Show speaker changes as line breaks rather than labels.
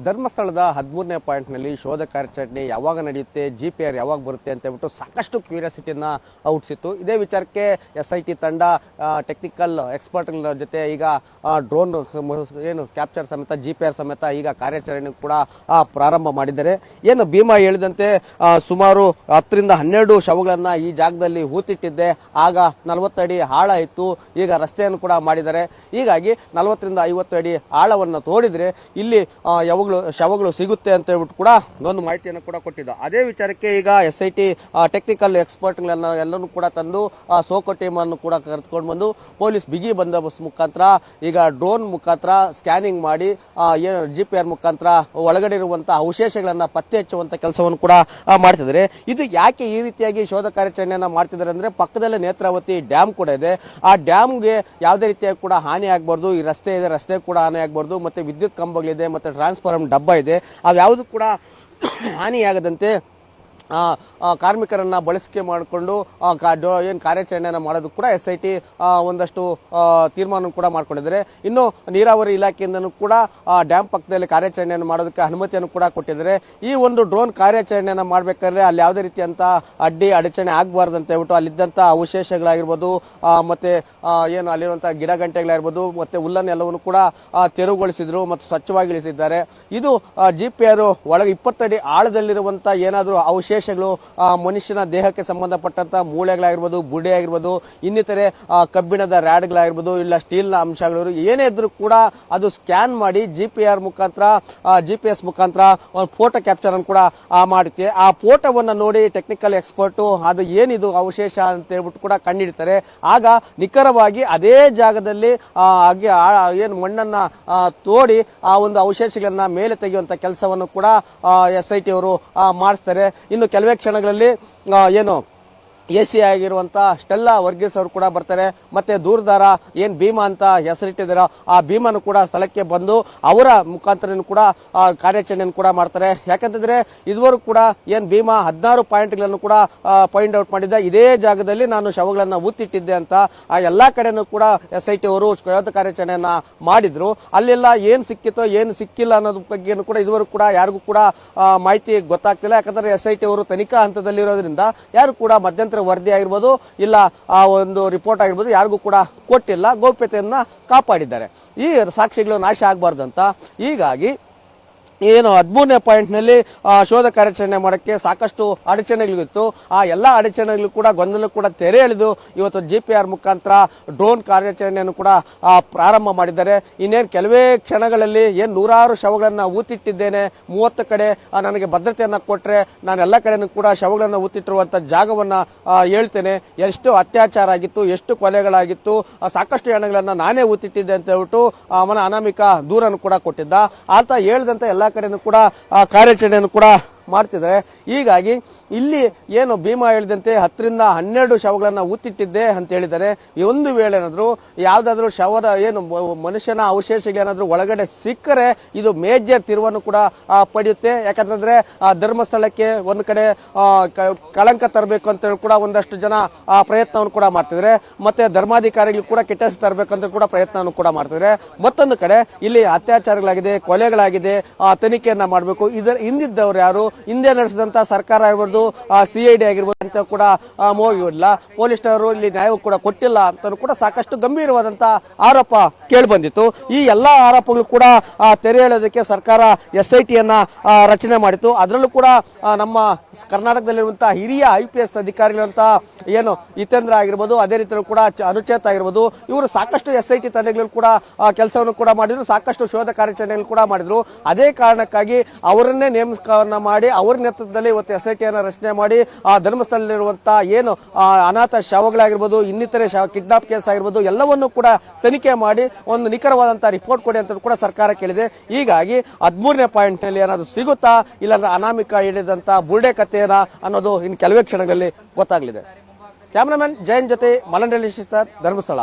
ಧರ್ಮಸ್ಥಳದ 13ನೇ ಪಾಯಿಂಟ್ನಲ್ಲಿ ಶೋಧ ಕಾರ್ಯಾಚರಣೆ ಯಾವಾಗ ನಡೆಯುತ್ತೆ, GPR ಯಾವಾಗ ಬರುತ್ತೆ ಅಂತ ಹೇಳ್ಬಿಟ್ಟು ಸಾಕಷ್ಟು ಕ್ಯೂರಿಯಾಸಿಟಿಯನ್ನು ಹುಟ್ಟಿಸಿತ್ತು. ಇದೇ ವಿಚಾರಕ್ಕೆ SIT ತಂಡ ಟೆಕ್ನಿಕಲ್ ಎಕ್ಸ್ಪರ್ಟ್ಗಳ ಜೊತೆ ಈಗ ಡ್ರೋನ್ ಏನು ಕ್ಯಾಪ್ಚರ್ ಸಮೇತ GPR ಸಮೇತ ಈಗ ಕಾರ್ಯಾಚರಣೆ ಕೂಡ ಪ್ರಾರಂಭ ಮಾಡಿದ್ದಾರೆ. ಏನು ಭೀಮಾ ಹೇಳಿದಂತೆ ಸುಮಾರು 10 ರಿಂದ 12 ಶವಗಳನ್ನು ಈ ಜಾಗದಲ್ಲಿ ಹೂತಿಟ್ಟಿದ್ದೆ. ಆಗ 40 ಅಡಿ ಆಳ ಇತ್ತು. ಈಗ ರಸ್ತೆಯನ್ನು ಕೂಡ ಮಾಡಿದ್ದಾರೆ. ಹೀಗಾಗಿ 40 ರಿಂದ 50 ಅಡಿ ಆಳವನ್ನು ತೋಡಿದ್ರೆ ಇಲ್ಲಿ ಶವಗಳು ಸಿಗುತ್ತೆ ಅಂತ ಹೇಳ್ಬಿಟ್ಟು ಕೂಡ ಒಂದು ಮಾಹಿತಿಯನ್ನು ಕೂಡ ಕೊಟ್ಟಿದ್ದ. ಅದೇ ವಿಚಾರಕ್ಕೆ ಈಗ SIT ಟೆಕ್ನಿಕಲ್ ಎಕ್ಸ್ಪರ್ಟ್ಗಳನ್ನ ಎಲ್ಲರೂ ಕೂಡ ತಂದು ಸೋಕೋ ಟೀಮ್ ಅನ್ನು ಕೂಡ ಕರೆದುಕೊಂಡು ಬಂದು ಪೊಲೀಸ್ ಬಿಗಿ ಬಂದೋಬಸ್ತ್ ಮುಖಾಂತರ ಈಗ ಡ್ರೋನ್ ಮುಖಾಂತರ ಸ್ಕ್ಯಾನಿಂಗ್ ಮಾಡಿ GPR ಮುಖಾಂತರ ಒಳಗಡೆ ಇರುವಂತಹ ಅವಶೇಷಗಳನ್ನ ಪತ್ತೆ ಹಚ್ಚುವಂತ ಕೆಲಸವನ್ನು ಕೂಡ ಮಾಡ್ತಿದ್ದಾರೆ. ಇದು ಯಾಕೆ ಈ ರೀತಿಯಾಗಿ ಶೋಧ ಕಾರ್ಯಾಚರಣೆಯನ್ನ ಮಾಡ್ತಿದ್ದಾರೆ ಅಂದ್ರೆ ಪಕ್ಕದಲ್ಲೇ ನೇತ್ರಾವತಿ ಡ್ಯಾಮ್ ಕೂಡ ಇದೆ. ಆ ಡ್ಯಾಮ್ಗೆ ಯಾವುದೇ ರೀತಿಯಾಗಿ ಕೂಡ ಹಾನಿ ಆಗಬಾರ್ದು. ಈ ರಸ್ತೆ ಇದೆ, ರಸ್ತೆ ಕೂಡ ಹಾನಿ ಆಗಬಾರ್ದು. ಮತ್ತೆ ವಿದ್ಯುತ್ ಕಂಬಗಳಿದೆ, ಮತ್ತೆ ಟ್ರಾನ್ಸ್ಫಾರ್ಮರ್ ಡಬ್ಬ ಇದೆ. ಅದ್ಯಾವುದು ಕೂಡ ಹಾನಿಯಾಗದಂತೆ ಕಾರ್ಮಿಕರನ್ನ ಬಳಸಿಕೆ ಮಾಡಿಕೊಂಡು ಏನು ಕಾರ್ಯಾಚರಣೆಯನ್ನು ಮಾಡೋದು ಕೂಡ SIT ಒಂದಷ್ಟು ತೀರ್ಮಾನ ಕೂಡ ಮಾಡ್ಕೊಂಡಿದ್ದಾರೆ. ಇನ್ನು ನೀರಾವರಿ ಇಲಾಖೆಯಿಂದನೂ ಕೂಡ ಡ್ಯಾಮ್ ಪಕ್ಕದಲ್ಲಿ ಕಾರ್ಯಾಚರಣೆಯನ್ನು ಮಾಡೋದಕ್ಕೆ ಅನುಮತಿಯನ್ನು ಕೂಡ ಕೊಟ್ಟಿದ್ದಾರೆ. ಈ ಒಂದು ಡ್ರೋನ್ ಕಾರ್ಯಾಚರಣೆಯನ್ನು ಮಾಡಬೇಕಾದ್ರೆ ಅಲ್ಲಿ ಯಾವುದೇ ರೀತಿಯಂತ ಅಡಚಣೆ ಆಗಬಾರ್ದು ಅಂತ ಹೇಳ್ಬಿಟ್ಟು ಅಲ್ಲಿದ್ದಂಥ ಅವಶೇಷಗಳಾಗಿರ್ಬೋದು, ಮತ್ತೆ ಏನು ಅಲ್ಲಿರುವಂತಹ ಗಿಡ ಗಂಟೆಗಳಾಗಿರ್ಬೋದು, ಮತ್ತೆ ಹುಲ್ಲನ್ನೆಲ್ಲವನ್ನು ಕೂಡ ತೆರವುಗೊಳಿಸಿದ್ರು ಮತ್ತು ಸ್ವಚ್ಛವಾಗಿ ಇಳಿಸಿದ್ದಾರೆ. ಇದು GPR ಒಳಗೆ 20 ಅಡಿ ಆಳದಲ್ಲಿರುವಂತಹ ಏನಾದರೂ ಅವಶೇಷಗಳು ಮನುಷ್ಯನ ದೇಹಕ್ಕೆ ಸಂಬಂಧಪಟ್ಟಂತ ಮೂಳೆಗಳಾಗಿರ್ಬೋದು, ಬುಡೆ ಆಗಿರ್ಬೋದು, ಇನ್ನಿತರೆ ಕಬ್ಬಿಣದ ರ್ಯಾಡ್ಗಳಾಗಿರ್ಬೋದು, ಇಲ್ಲ ಸ್ಟೀಲ್ ನ ಅಂಶಗಳು ಏನೇ ಇದ್ರೂ ಕೂಡ ಅದು ಸ್ಕ್ಯಾನ್ ಮಾಡಿ GPR ಮುಖಾಂತರ GPS ಮುಖಾಂತರ ಒಂದು ಫೋಟೋ ಕ್ಯಾಪ್ಚರ್ ಅನ್ನು ಕೂಡ ಮಾಡುತ್ತೆ. ಆ ಫೋಟೋವನ್ನ ನೋಡಿ ಟೆಕ್ನಿಕಲ್ ಎಕ್ಸ್ಪರ್ಟ್ ಅದು ಏನಿದು ಅವಶೇಷ ಅಂತ ಹೇಳ್ಬಿಟ್ಟು ಕೂಡ ಕಂಡುಹಿಡಿತಾರೆ. ಆಗ ನಿಖರವಾಗಿ ಅದೇ ಜಾಗದಲ್ಲಿ ಏನು ಮಣ್ಣನ್ನ ತೋಡಿ ಆ ಒಂದು ಅವಶೇಷಗಳನ್ನ ಮೇಲೆ ತೆಗೆಯುವಂತ ಕೆಲಸವನ್ನು ಕೂಡ SIT ಅವರು ಮಾಡಿಸ್ತಾರೆ. ಇನ್ನು ಕೆಲವೇ ಕ್ಷಣಗಳಲ್ಲಿ ಏನು AC ಆಗಿರುವಂತಹ ಸ್ಟೆಲ್ಲಾ ವರ್ಗೀಸ್ ಅವರು ಕೂಡ ಬರ್ತಾರೆ. ಮತ್ತೆ ದೂರದಾರ ಏನ್ ಭೀಮಾ ಅಂತ ಹೆಸರಿಟ್ಟಿದ್ದಾರೋ ಆ ಭೀಮನು ಕೂಡ ಸ್ಥಳಕ್ಕೆ ಬಂದು ಅವರ ಮುಖಾಂತರ ಕೂಡ ಕಾರ್ಯಾಚರಣೆಯನ್ನು ಕೂಡ ಮಾಡ್ತಾರೆ. ಯಾಕಂತಂದ್ರೆ ಇದುವರೆಗೂ ಕೂಡ ಏನ್ ಭೀಮಾ 16 ಪಾಯಿಂಟ್ಗಳನ್ನು ಕೂಡ ಪಾಯಿಂಟ್ ಔಟ್ ಮಾಡಿದ್ದ. ಇದೇ ಜಾಗದಲ್ಲಿ ನಾನು ಶವಗಳನ್ನ ಊತಿಟ್ಟಿದ್ದೆ ಅಂತ ಆ ಎಲ್ಲಾ ಕಡೆನೂ ಕೂಡ SIT ಅವರು ಶೋಧ ಕಾರ್ಯಾಚರಣೆಯನ್ನ ಮಾಡಿದ್ರು. ಅಲ್ಲೆಲ್ಲ ಏನ್ ಸಿಕ್ಕಿತೋ ಏನ್ ಸಿಕ್ಕಿಲ್ಲ ಅನ್ನೋದ್ರ ಬಗ್ಗೆ ಕೂಡ ಇದುವರೆಗೂ ಕೂಡ ಯಾರಿಗೂ ಕೂಡ ಮಾಹಿತಿ ಗೊತ್ತಾಗ್ತಿಲ್ಲ. ಯಾಕಂದ್ರೆ SIT ಅವರು ತನಿಖಾ ಹಂತದಲ್ಲಿರೋದ್ರಿಂದ ಯಾರು ಕೂಡ ಮಧ್ಯಂತರ ವರದಿ ಆಗಿರ್ಬೋದು, ಇಲ್ಲ ಆ ಒಂದು ರಿಪೋರ್ಟ್ ಆಗಿರ್ಬೋದು ಯಾರಿಗೂ ಕೂಡ ಕೊಟ್ಟಿಲ್ಲ. ಗೌಪ್ಯತೆಯನ್ನ ಕಾಪಾಡಿದ್ದಾರೆ. ಈ ಸಾಕ್ಷಿಗಳು ನಾಶ ಆಗಬಾರ್ದು ಅಂತ ಹೀಗಾಗಿ ಏನು 13ನೇ ಪಾಯಿಂಟ್ನಲ್ಲಿ ಶೋಧ ಕಾರ್ಯಾಚರಣೆ ಮಾಡಕ್ಕೆ ಸಾಕಷ್ಟು ಅಡಚಣೆಗಳಿತ್ತು. ಆ ಎಲ್ಲಾ ಅಡಚಣೆಗಳು ಕೂಡ ಗೊಂದಲ ಕೂಡ ತೆರೆ ಎಳೆದು ಇವತ್ತು GPR ಮುಖಾಂತರ ಡ್ರೋನ್ ಕಾರ್ಯಾಚರಣೆಯನ್ನು ಕೂಡ ಪ್ರಾರಂಭ ಮಾಡಿದ್ದಾರೆ. ಇನ್ನೇನು ಕೆಲವೇ ಕ್ಷಣಗಳಲ್ಲಿ ಏನ್ 100 ಶವಗಳನ್ನ ಊತಿಟ್ಟಿದ್ದೇನೆ, 30 ಕಡೆ ನನಗೆ ಭದ್ರತೆಯನ್ನ ಕೊಟ್ರೆ ನಾನು ಎಲ್ಲ ಕಡೆನೂ ಕೂಡ ಶವಗಳನ್ನ ಊತಿಟ್ಟಿರುವಂತ ಜಾಗವನ್ನ ಹೇಳ್ತೇನೆ. ಎಷ್ಟು ಅತ್ಯಾಚಾರ ಆಗಿತ್ತು, ಎಷ್ಟು ಕೊಲೆಗಳಾಗಿತ್ತು, ಸಾಕಷ್ಟು ಹೆಣಗಳನ್ನ ನಾನೇ ಊತಿಟ್ಟಿದ್ದೆ ಅಂತ ಹೇಳ್ಬಿಟ್ಟು ಅವನ ಅನಾಮಿಕ ದೂರನ್ನು ಕೂಡ ಕೊಟ್ಟಿದ್ದ. ಆತ ಹೇಳ್ದಂತ ಎಲ್ಲ ಕಡೆನೂ ಕೂಡ ಕಾರ್ಯಾಚರಣೆಯನ್ನು ಕೂಡ ಮಾಡ್ತಿದ್ದಾರೆ. ಹೀಗಾಗಿ ಇಲ್ಲಿ ಏನು ಭೀಮಾ ಹೇಳಿದಂತೆ 10 ರಿಂದ 12 ಶವಗಳನ್ನ ಊತಿಟ್ಟಿದ್ದೆ ಅಂತ ಹೇಳಿದ್ದಾರೆ. ಒಂದು ವೇಳೆ ಏನಾದ್ರು ಯಾವ್ದಾದ್ರು ಶವದ ಏನು ಮನುಷ್ಯನ ಅವಶೇಷಗಳೇನಾದ್ರೂ ಒಳಗಡೆ ಸಿಕ್ಕರೆ ಇದು ಮೇಜರ್ ತಿರುವನ್ನು ಕೂಡ ಪಡೆಯುತ್ತೆ. ಯಾಕಂತಂದ್ರೆ ಧರ್ಮಸ್ಥಳಕ್ಕೆ ಒಂದು ಕಡೆ ಕಳಂಕ ತರಬೇಕು ಅಂತ ಕೂಡ ಒಂದಷ್ಟು ಜನ ಪ್ರಯತ್ನವನ್ನು ಕೂಡ ಮಾಡ್ತಿದ್ದಾರೆ. ಮತ್ತೆ ಧರ್ಮಾಧಿಕಾರಿಗಳು ಕೂಡ ಕೆಟ್ಟ ಹೆಸರು ತರಬೇಕಂತ ಕೂಡ ಪ್ರಯತ್ನವನ್ನು ಕೂಡ ಮಾಡ್ತಿದ್ದಾರೆ. ಮತ್ತೊಂದು ಕಡೆ ಇಲ್ಲಿ ಅತ್ಯಾಚಾರಗಳಾಗಿದೆ, ಕೊಲೆಗಳಾಗಿದೆ, ತನಿಖೆಯನ್ನ ಮಾಡಬೇಕು. ಇದರ ಹಿಂದಿದ್ದವರು ಯಾರು, ಹಿಂದೆ ನಡೆಸಿದಂತ ಸರ್ಕಾರ ಆಗಿರ್ಬೋದು, CID ಆಗಿರ್ಬೋದು ಅಂತ ಕೂಡ ಹೋಗಿಲ್ಲ. ಪೊಲೀಸರು ಇಲ್ಲಿ ನ್ಯಾಯ ಕೂಡ ಕೊಟ್ಟಿಲ್ಲ ಅಂತ ಕೂಡ ಸಾಕಷ್ಟು ಗಂಭೀರವಾದಂತಹ ಆರೋಪ ಕೇಳಿ ಬಂದಿತ್ತು. ಈ ಎಲ್ಲಾ ಆರೋಪಗಳು ಕೂಡ ತೆರೆ ಎಳೆಯೋದಕ್ಕೆ ಸರ್ಕಾರ SIT ಯನ್ನ ರಚನೆ ಮಾಡಿತ್ತು. ಅದರಲ್ಲೂ ಕೂಡ ನಮ್ಮ ಕರ್ನಾಟಕದಲ್ಲಿರುವಂತಹ ಹಿರಿಯ IPS ಅಧಿಕಾರಿಗಳಂತ ಏನು ಹಿತೇಂದ್ರ ಆಗಿರ್ಬೋದು, ಅದೇ ರೀತಿ ಕೂಡ ಅನುಚೇತ್ ಆಗಿರ್ಬೋದು, ಇವರು ಸಾಕಷ್ಟು SIT ತಂಡಗಳು ಕೂಡ ಕೆಲಸವನ್ನು ಕೂಡ ಮಾಡಿದ್ರು, ಸಾಕಷ್ಟು ಶೋಧ ಕಾರ್ಯಾಚರಣೆಗಳು ಕೂಡ ಮಾಡಿದ್ರು. ಅದೇ ಕಾರಣಕ್ಕಾಗಿ ಅವರನ್ನೇ ನೇಮಕವನ್ನ ಮಾಡಿ ಅವರ ನೇತೃತ್ವದಲ್ಲಿ ಇವತ್ತು SIT ಯನ್ನ ರಚನೆ ಮಾಡಿ ಆ ಧರ್ಮಸ್ಥಳದಲ್ಲಿರುವಂತಹ ಏನು ಅನಾಥ ಶವಗಳಾಗಿರ್ಬೋದು, ಇನ್ನಿತರೆ ಕಿಡ್ನಾಪ್ ಕೇಸ್ ಆಗಿರ್ಬೋದು ಎಲ್ಲವನ್ನೂ ಕೂಡ ತನಿಖೆ ಮಾಡಿ ಒಂದು ನಿಖರವಾದಂತಹ ರಿಪೋರ್ಟ್ ಕೊಡಿ ಅಂತ ಕೂಡ ಸರ್ಕಾರ ಕೇಳಿದೆ. ಹೀಗಾಗಿ 13ನೇ ಪಾಯಿಂಟ್ ನಲ್ಲಿ ಏನಾದ್ರು ಸಿಗುತ್ತಾ, ಇಲ್ಲಾಂದ್ರೆ ಅನಾಮಿಕ ಹಿಡಿದಂತ ಬುರ್ಡೆ ಕಥೆಯನ್ನ ಅನ್ನೋದು ಇನ್ನು ಕೆಲವೇ ಕ್ಷಣಗಳಲ್ಲಿ ಗೊತ್ತಾಗಲಿದೆ. ಕ್ಯಾಮರಾಮನ್ ಜೈನ್ ಜೊತೆ ಮಲಂಡಳ್ಳಿ ಧರ್ಮಸ್ಥಳ.